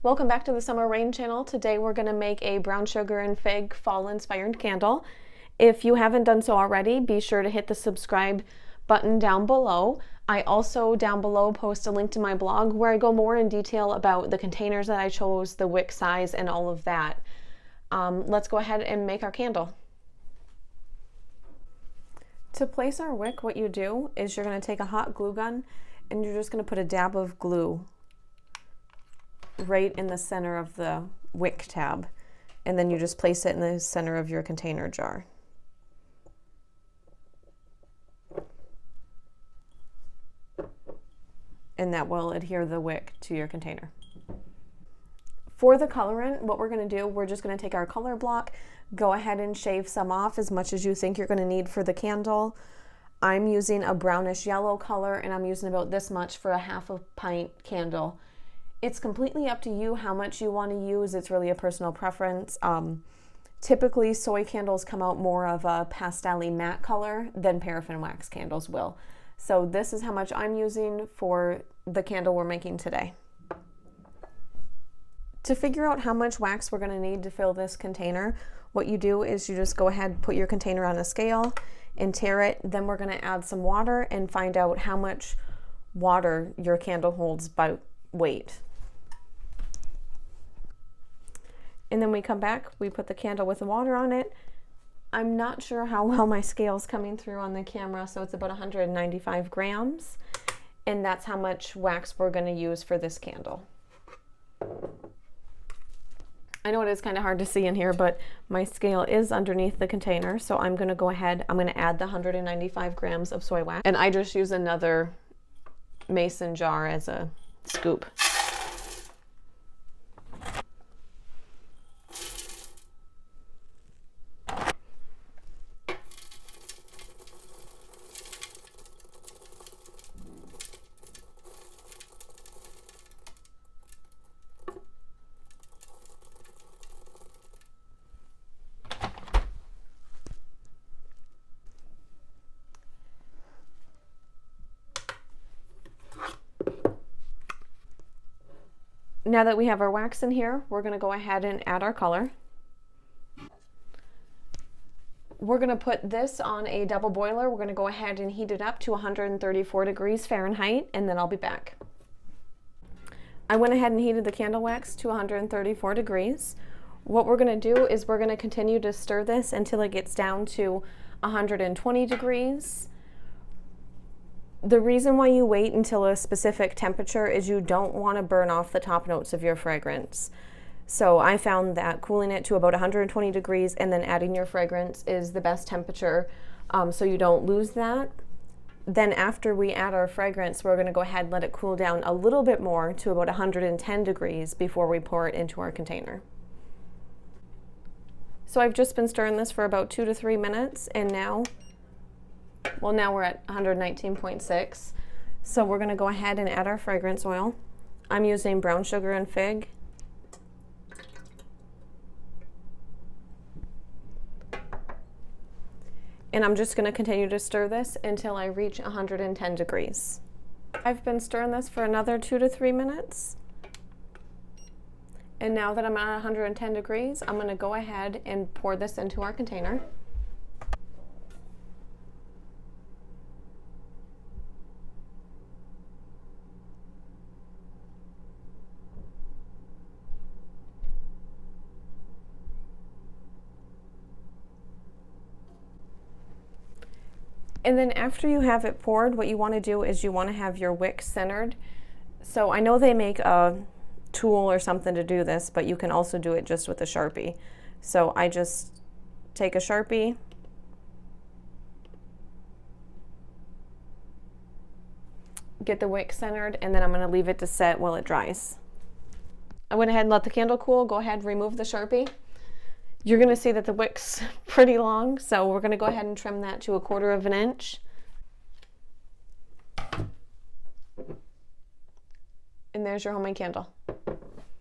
Welcome back to the Summer Rain channel. Today we're going to make a brown sugar and fig fall inspired candle. If you haven't done so already, be sure to hit the subscribe button down below. I also down below post a link to my blog where I go more in detail about the containers that I chose, the wick size, and all of that. Let's go ahead and make our candle. To place our wick, what you do is you're going to take a hot glue gun and you're just going to put a dab of glue right in the center of the wick tab, and then you just place it in the center of your container jar. And that will adhere the wick to your container. For the colorant, what we're going to do, we're just going to take our color block, go ahead and shave some off as much as you think you're going to need for the candle. I'm using a brownish yellow color, and I'm using about this much for a half a pint candle. It's completely up to you how much you want to use. It's really a personal preference. Typically, soy candles come out more of a pastel-y matte color than paraffin wax candles will. So this is how much I'm using for the candle we're making today. To figure out how much wax we're going to need to fill this container, what you do is you just go ahead and put your container on a scale and tare it. Then we're going to add some water and find out how much water your candle holds by weight. And then we come back, we put the candle with the water on it. I'm not sure how well my scale's coming through on the camera, so it's about 195 grams. And that's how much wax we're going to use for this candle. I know it is kind of hard to see in here, but my scale is underneath the container, so I'm going to go ahead, I'm going to add the 195 grams of soy wax. And I just use another mason jar as a scoop. Now that we have our wax in here, we're going to go ahead and add our color. We're going to put this on a double boiler. We're going to go ahead and heat it up to 134 degrees Fahrenheit, and then I'll be back. I went ahead and heated the candle wax to 134 degrees. What we're going to do is we're going to continue to stir this until it gets down to 120 degrees. The reason why you wait until a specific temperature is you don't want to burn off the top notes of your fragrance. So I found that cooling it to about 120 degrees and then adding your fragrance is the best temperature, so you don't lose that. Then after we add our fragrance, we're going to go ahead and let it cool down a little bit more to about 110 degrees before we pour it into our container. So I've just been stirring this for about 2 to 3 minutes, and now we're at 119.6. So we're going to go ahead and add our fragrance oil. I'm using brown sugar and fig. And I'm just going to continue to stir this until I reach 110 degrees. I've been stirring this for another 2 to 3 minutes. And now that I'm at 110 degrees, I'm going to go ahead and pour this into our container. And then after you have it poured, what you want to do is you want to have your wick centered. So I know they make a tool or something to do this, but you can also do it just with a Sharpie. So I just take a Sharpie, get the wick centered, and then I'm going to leave it to set while it dries. I went ahead and let the candle cool. Go ahead and remove the Sharpie. You're going to see that the wick's pretty long, so we're going to go ahead and trim that to 1/4 of an inch. And there's your homemade candle.